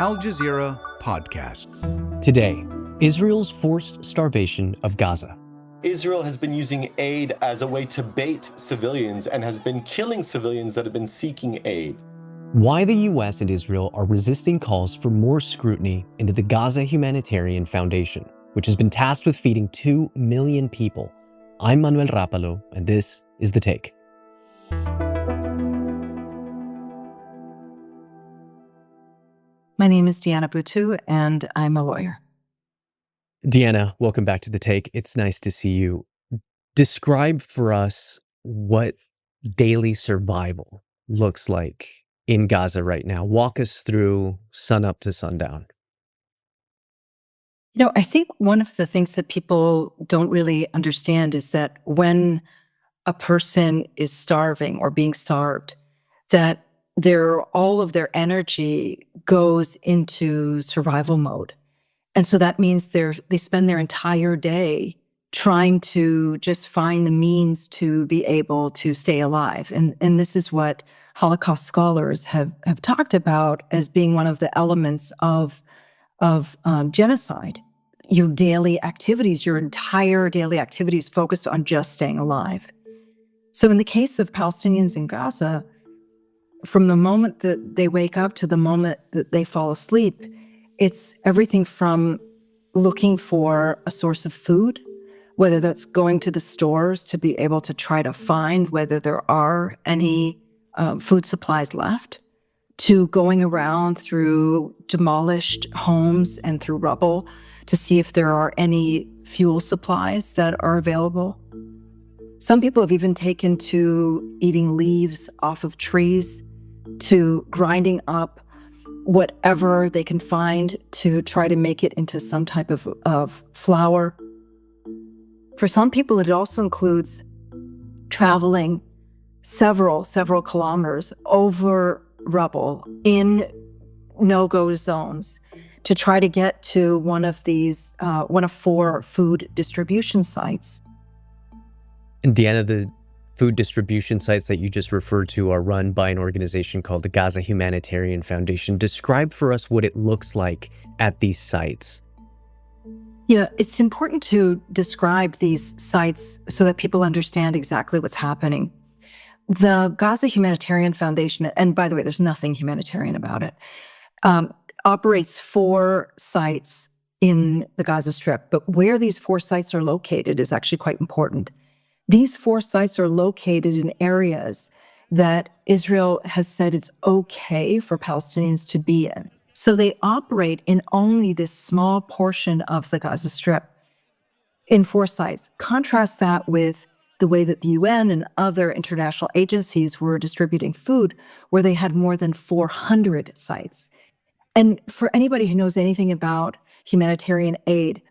Al Jazeera podcasts. Today, Israel's forced starvation of Gaza. Israel has been using aid as a way to bait civilians and has been killing civilians that have been seeking aid. Why the U.S. and Israel are resisting calls for more scrutiny into the Gaza Humanitarian Foundation, which has been tasked with feeding 2 million people. I'm Manuel Rapalo, and this is The Take. My name is Diana Buttu, and I'm a lawyer. Diana, welcome back to The Take. It's nice to see you. Describe for us what daily survival looks like in Gaza right now. Walk us through sun up to sundown. You know, I think one of the things that people don't really understand is that when a person is starving or being starved, that all of their energy goes into survival mode. And so that means they spend their entire day trying to just find the means to be able to stay alive. And this is what Holocaust scholars have talked about as being one of the elements of genocide. Your daily activities, your entire daily activities focused on just staying alive. So in the case of Palestinians in Gaza, from the moment that they wake up to the moment that they fall asleep, it's everything from looking for a source of food, whether that's going to the stores to be able to try to find whether there are any food supplies left, to going around through demolished homes and through rubble to see if there are any fuel supplies that are available. Some people have even taken to eating leaves off of trees, to grinding up whatever they can find to try to make it into some type of flour. For some people, it also includes traveling several kilometers over rubble in no-go zones to try to get to one of 4 food distribution sites. And Diana, the food distribution sites that you just referred to are run by an organization called the Gaza Humanitarian Foundation. Describe for us what it looks like at these sites. Yeah, it's important to describe these sites so that people understand exactly what's happening. The Gaza Humanitarian Foundation, and by the way, there's nothing humanitarian about it, operates 4 sites in the Gaza Strip. But where these 4 sites are located is actually quite important. These 4 sites are located in areas that Israel has said it's okay for Palestinians to be in. So they operate in only this small portion of the Gaza Strip in 4 sites. Contrast that with the way that the UN and other international agencies were distributing food, where they had more than 400 sites. And for anybody who knows anything about humanitarian aid,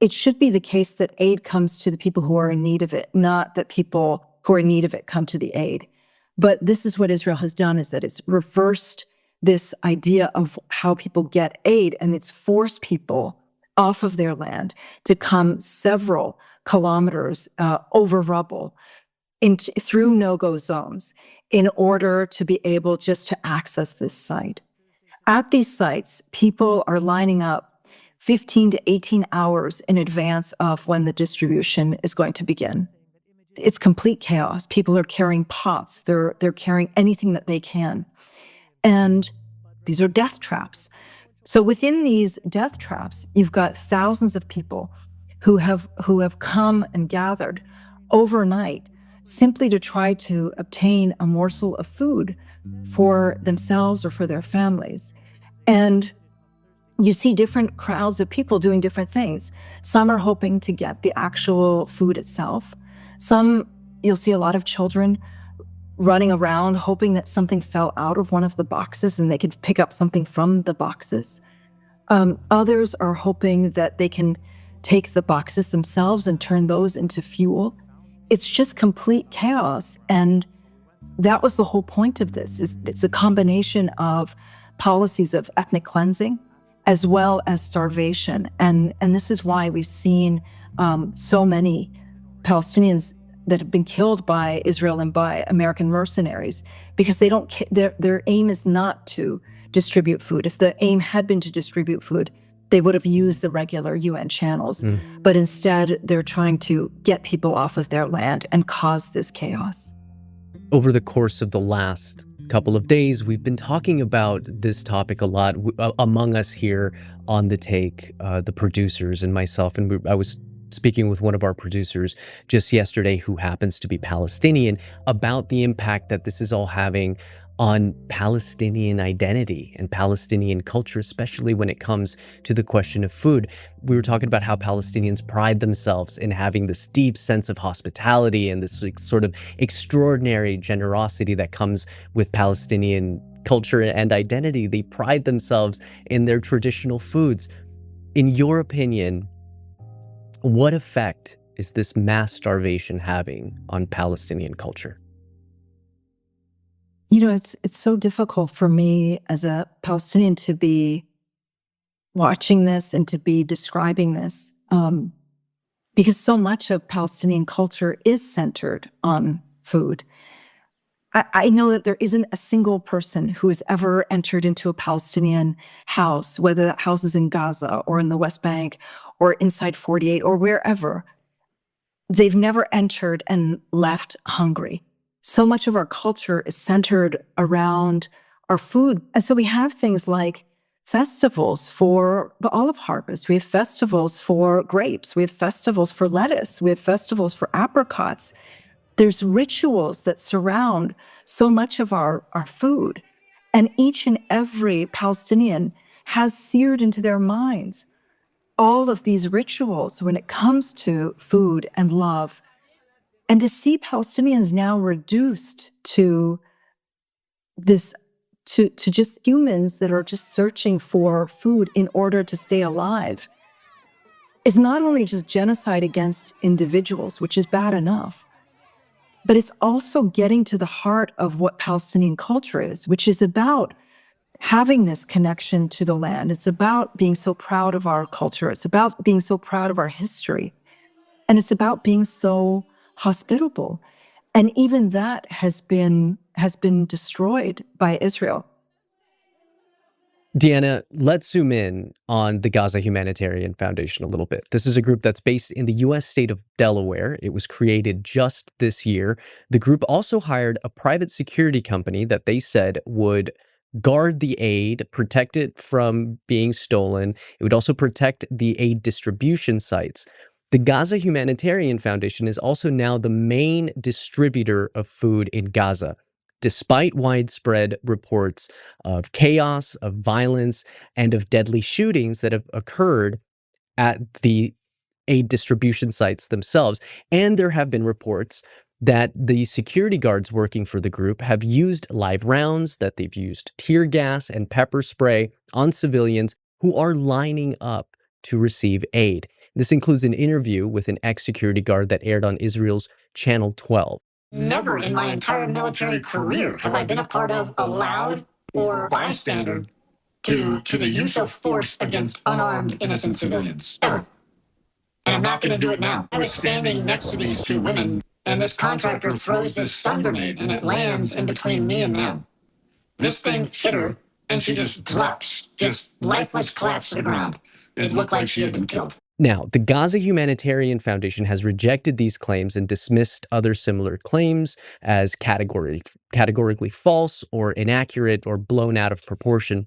it should be the case that aid comes to the people who are in need of it, not that people who are in need of it come to the aid. But this is what Israel has done, is that it's reversed this idea of how people get aid, and it's forced people off of their land to come several kilometers over rubble through no-go zones in order to be able just to access this site. At these sites, people are lining up 15 to 18 hours in advance of when the distribution is going to begin. It's complete chaos. People are carrying pots. They're carrying anything that they can. And these are death traps. So within these death traps, you've got thousands of people who have come and gathered overnight simply to try to obtain a morsel of food for themselves or for their families. And you see different crowds of people doing different things. Some are hoping to get the actual food itself. Some, you'll see a lot of children running around hoping that something fell out of one of the boxes and they could pick up something from the boxes. Others are hoping that they can take the boxes themselves and turn those into fuel. It's just complete chaos. And that was the whole point of this, is it's a combination of policies of ethnic cleansing as well as starvation. And this is why we've seen so many Palestinians that have been killed by Israel and by American mercenaries because they don't. Their aim is not to distribute food. If the aim had been to distribute food, they would have used the regular UN channels. But instead, they're trying to get people off of their land and cause this chaos. Over the course of the last couple of days, we've been talking about this topic a lot among us here on The Take, the producers and myself. And I was speaking with one of our producers just yesterday who happens to be Palestinian about the impact that this is all having on Palestinian identity and Palestinian culture, especially when it comes to the question of food. We were talking about how Palestinians pride themselves in having this deep sense of hospitality and this sort of extraordinary generosity that comes with Palestinian culture and identity. They pride themselves in their traditional foods. In your opinion, what effect is this mass starvation having on Palestinian culture? You know, it's so difficult for me as a Palestinian to be watching this and to be describing this, because so much of Palestinian culture is centered on food. I know that there isn't a single person who has ever entered into a Palestinian house, whether that house is in Gaza or in the West Bank or inside 48 or wherever. They've never entered and left hungry. So much of our culture is centered around our food. And so we have things like festivals for the olive harvest. We have festivals for grapes. We have festivals for lettuce. We have festivals for apricots. There's rituals that surround so much of our food. And each and every Palestinian has seared into their minds all of these rituals when it comes to food and love. And to see Palestinians now reduced to this, to just humans that are just searching for food in order to stay alive, is not only just genocide against individuals, which is bad enough, but it's also getting to the heart of what Palestinian culture is, which is about having this connection to the land. It's about being so proud of our culture. It's about being so proud of our history. And it's about being so hospitable. And even that has been destroyed by Israel. Diana, let's zoom in on the Gaza Humanitarian Foundation a little bit. This is a group that's based in the U.S. state of Delaware. It was created just this year. The group also hired a private security company that they said would guard the aid, protect it from being stolen. It would also protect the aid distribution sites. The Gaza Humanitarian Foundation is also now the main distributor of food in Gaza, despite widespread reports of chaos, of violence, and of deadly shootings that have occurred at the aid distribution sites themselves. And there have been reports that the security guards working for the group have used live rounds, that they've used tear gas and pepper spray on civilians who are lining up to receive aid. This includes an interview with an ex-security guard that aired on Israel's Channel 12. Never in my entire military career have I been a part of, allowed, or bystander to the use of force against unarmed, innocent civilians. Ever. And I'm not going to do it now. I was standing next to these two women, and this contractor throws this stun grenade, and it lands in between me and them. This thing hit her, and she just drops, just lifeless, collapsed to the ground. It looked like she had been killed. Now, the Gaza Humanitarian Foundation has rejected these claims and dismissed other similar claims as categorically false or inaccurate or blown out of proportion.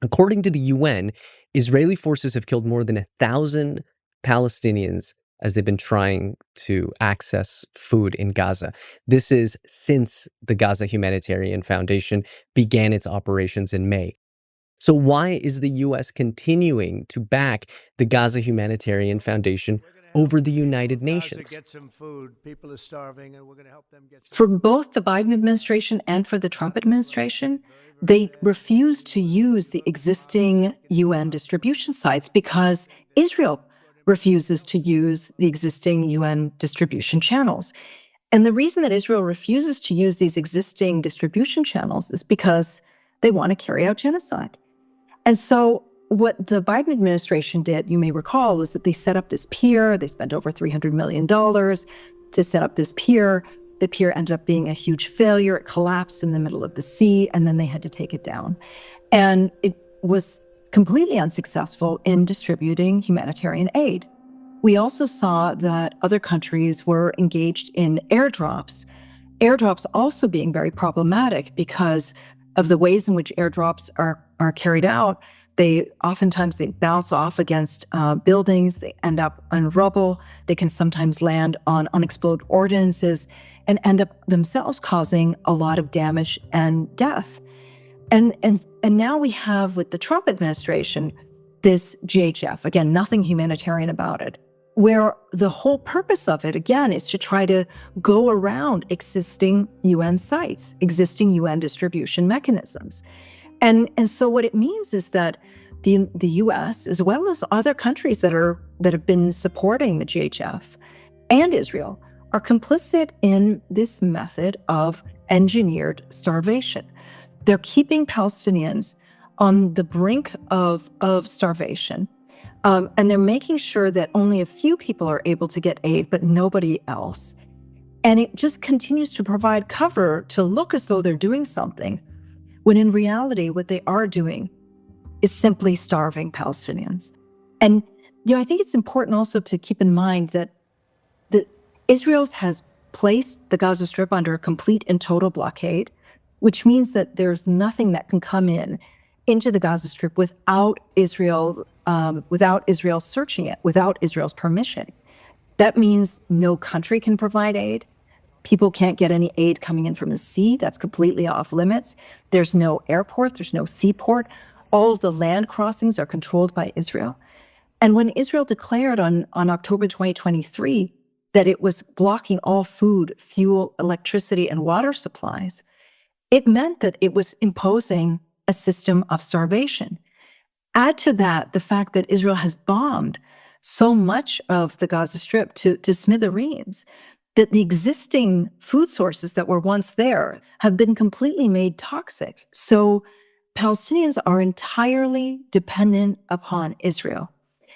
According to the UN, Israeli forces have killed more than 1,000 Palestinians as they've been trying to access food in Gaza. This is since the Gaza Humanitarian Foundation began its operations in May. So why is the U.S. continuing to back the Gaza Humanitarian Foundation over the United Nations? Get some food. People are starving, and we're going to help them get some. For both the Biden administration and for the Trump administration, they refuse to use the existing UN distribution sites because Israel refuses to use the existing UN distribution channels. And the reason that Israel refuses to use these existing distribution channels is because they want to carry out genocide. And so what the Biden administration did, you may recall, was that they set up this pier. They spent over $300 million. to set up this pier. The pier ended up being a huge failure. It collapsed in the middle of the sea, and then they had to take it down. And it was completely unsuccessful in distributing humanitarian aid. We also saw that other countries were engaged in airdrops also being very problematic because of the ways in which airdrops are carried out. Oftentimes they bounce off against buildings, they end up on rubble, they can sometimes land on unexploded ordnances and end up themselves causing a lot of damage and death. And now we have, with the Trump administration, this GHF, again, nothing humanitarian about it, where the whole purpose of it, again, is to try to go around existing UN sites, existing UN distribution mechanisms. And so what it means is that the US, as well as other countries that have been supporting the GHF and Israel, are complicit in this method of engineered starvation. They're keeping Palestinians on the brink of starvation. And they're making sure that only a few people are able to get aid, but nobody else. And it just continues to provide cover to look as though they're doing something, when in reality, what they are doing is simply starving Palestinians. And, I think it's important also to keep in mind that Israel has placed the Gaza Strip under a complete and total blockade, which means that there's nothing that can come into the Gaza Strip without Israel searching it, without Israel's permission. That means no country can provide aid. People can't get any aid coming in from the sea. That's completely off limits. There's no airport. There's no seaport. All of the land crossings are controlled by Israel. And when Israel declared on October 2023 that it was blocking all food, fuel, electricity, and water supplies, it meant that it was imposing a system of starvation. Add to that the fact that Israel has bombed so much of the Gaza Strip to smithereens, that the existing food sources that were once there have been completely made toxic. So Palestinians are entirely dependent upon Israel.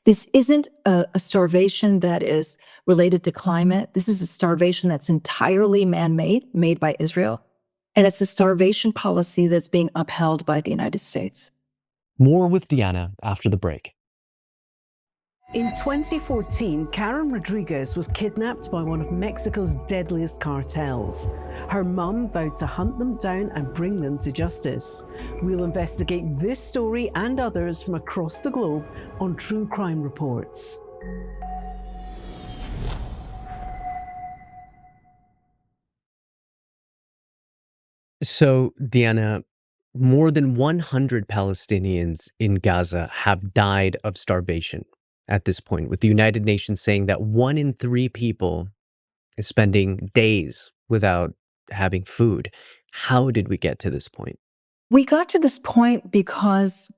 This isn't a starvation that is related to climate. This is a starvation that's entirely man-made, made by Israel. And it's a starvation policy that's being upheld by the United States. More with Diana after the break. In 2014, Karen Rodriguez was kidnapped by one of Mexico's deadliest cartels. Her mum vowed to hunt them down and bring them to justice. We'll investigate this story and others from across the globe on True Crime Reports. So, Diana, more than 100 Palestinians in Gaza have died of starvation at this point, with the United Nations saying that 1 in 3 people is spending days without having food. How did we get to this point? We got to this point because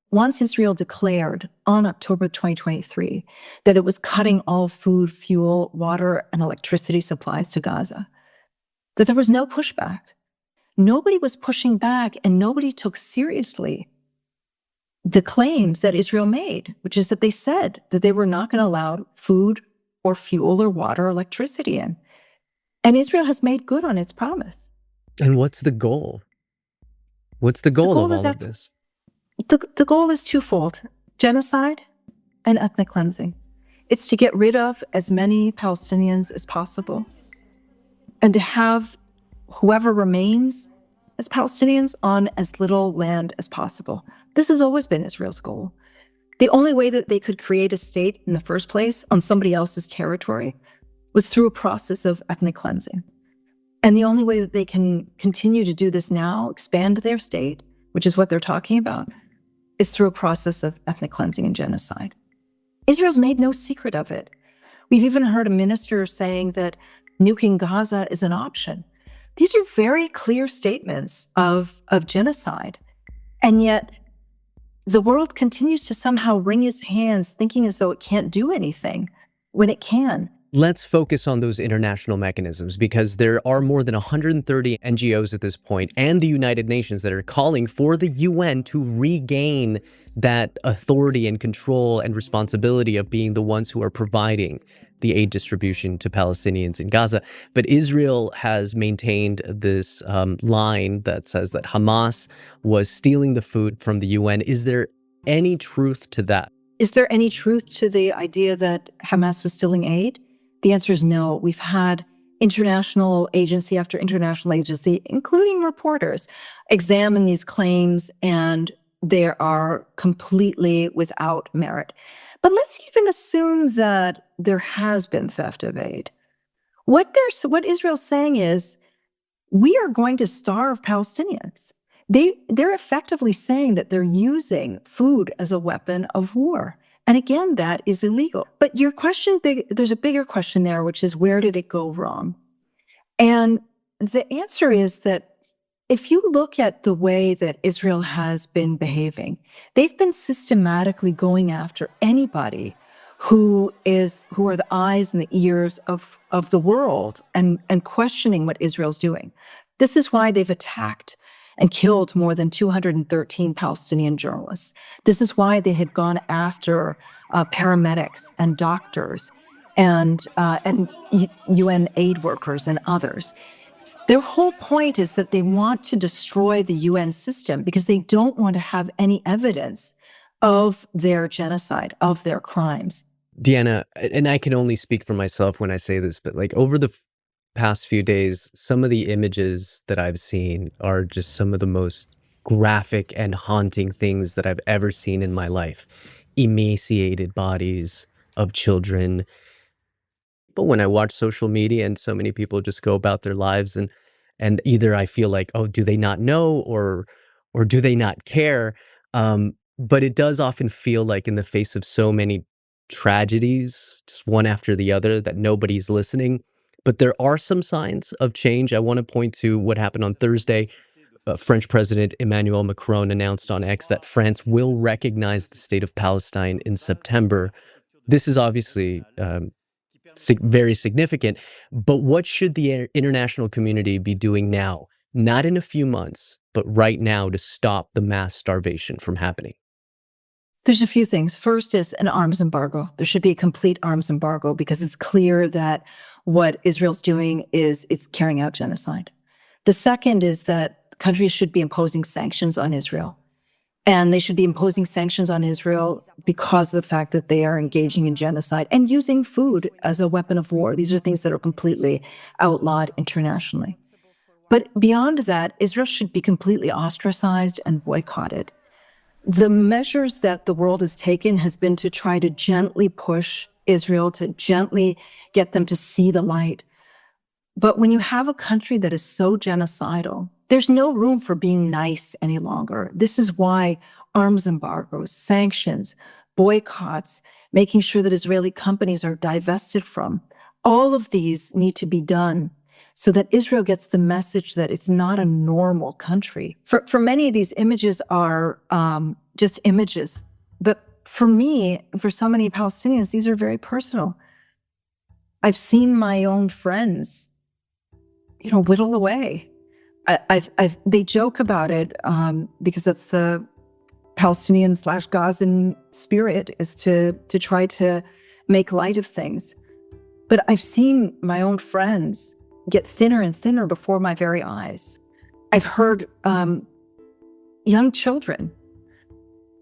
once Israel declared on October 2023 that it was cutting all food, fuel, water, and electricity supplies to Gaza, that there was no pushback. Nobody was pushing back, and nobody took seriously the claims that Israel made, which is that they said that they were not going to allow food or fuel or water or electricity in. And Israel has made good on its promise. And what's the goal? What's the goal of all of this? The goal is twofold: genocide and ethnic cleansing. It's to get rid of as many Palestinians as possible and to have whoever remains as Palestinians on as little land as possible. This has always been Israel's goal. The only way that they could create a state in the first place on somebody else's territory was through a process of ethnic cleansing. And the only way that they can continue to do this now, expand their state, which is what they're talking about, is through a process of ethnic cleansing and genocide. Israel's made no secret of it. We've even heard a minister saying that nuking Gaza is an option. These are very clear statements of genocide. And yet, the world continues to somehow wring its hands, thinking as though it can't do anything when it can. Let's focus on those international mechanisms, because there are more than 130 NGOs at this point and the United Nations that are calling for the UN to regain that authority and control and responsibility of being the ones who are providing the aid distribution to Palestinians in Gaza. But Israel has maintained this line that says that Hamas was stealing the food from the UN. Is there any truth to that? Is there any truth to the idea that Hamas was stealing aid? The answer is no. We've had international agency after international agency, including reporters, examine these claims, and they are completely without merit. But let's even assume that there has been theft of aid. What Israel's saying is, we are going to starve Palestinians. They're effectively saying that they're using food as a weapon of war. And again, that is illegal. But your question, there's a bigger question there, which is, where did it go wrong? And the answer is that if you look at the way that Israel has been behaving, they've been systematically going after anybody who are the eyes and the ears of the world and questioning what Israel's doing. This is why they've attacked and killed more than 213 Palestinian journalists. This is why they had gone after paramedics and doctors and UN aid workers and others. Their whole point is that they want to destroy the UN system because they don't want to have any evidence of their genocide, of their crimes. Diana, and I can only speak for myself when I say this, but like over the past few days, some of the images that I've seen are just some of the most graphic and haunting things that I've ever seen in my life. Emaciated bodies of children. But when I watch social media and so many people just go about their lives and either I feel like, oh, do they not know or do they not care? But it does often feel like in the face of so many tragedies, just one after the other, that nobody's listening. But there are some signs of change. I want to point to what happened on Thursday. French President Emmanuel Macron announced on X that France will recognize the state of Palestine in September. This is obviously very significant, but what should the international community be doing now? Not in a few months, but right now to stop the mass starvation from happening? There's a few things. First is an arms embargo. There should be a complete arms embargo because it's clear that what Israel's doing is it's carrying out genocide. The second is that countries should be imposing sanctions on Israel. And they should be imposing sanctions on Israel because of the fact that they are engaging in genocide and using food as a weapon of war. These are things that are completely outlawed internationally. But beyond that, Israel should be completely ostracized and boycotted. The measures that the world has taken has been to try to gently push Israel, to gently get them to see the light. But when you have a country that is so genocidal, there's no room for being nice any longer. This is why arms embargoes, sanctions, boycotts, making sure that Israeli companies are divested from, all of these need to be done so that Israel gets the message that it's not a normal country. For many of these images are just images. But for me, for so many Palestinians, these are very personal. I've seen my own friends, whittle away. They joke about it because that's the Palestinian/Gazan spirit, is to try to make light of things. But I've seen my own friends get thinner and thinner before my very eyes. I've heard young children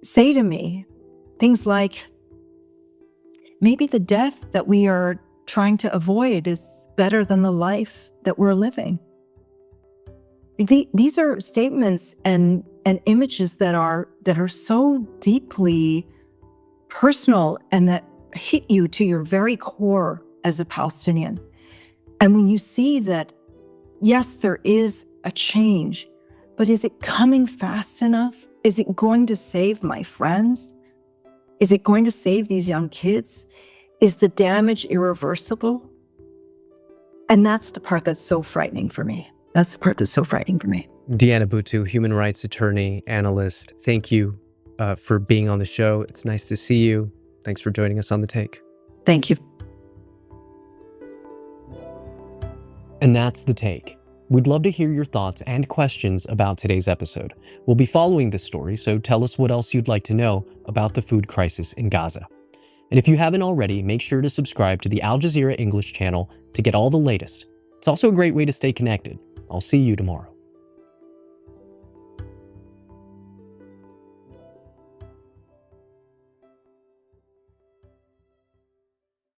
say to me things like, maybe the death that we are trying to avoid is better than the life that we're living. These are statements and images that are so deeply personal and that hit you to your very core as a Palestinian. And when you see that, yes, there is a change, but is it coming fast enough? Is it going to save my friends? Is it going to save these young kids? Is the damage irreversible? And that's the part that's so frightening for me. That's the part that's so frightening for me. Diana Buttu, human rights attorney, analyst, thank you for being on the show. It's nice to see you. Thanks for joining us on The Take. Thank you. And that's The Take. We'd love to hear your thoughts and questions about today's episode. We'll be following this story, so tell us what else you'd like to know about the food crisis in Gaza. And if you haven't already, make sure to subscribe to the Al Jazeera English channel to get all the latest. It's also a great way to stay connected. I'll see you tomorrow.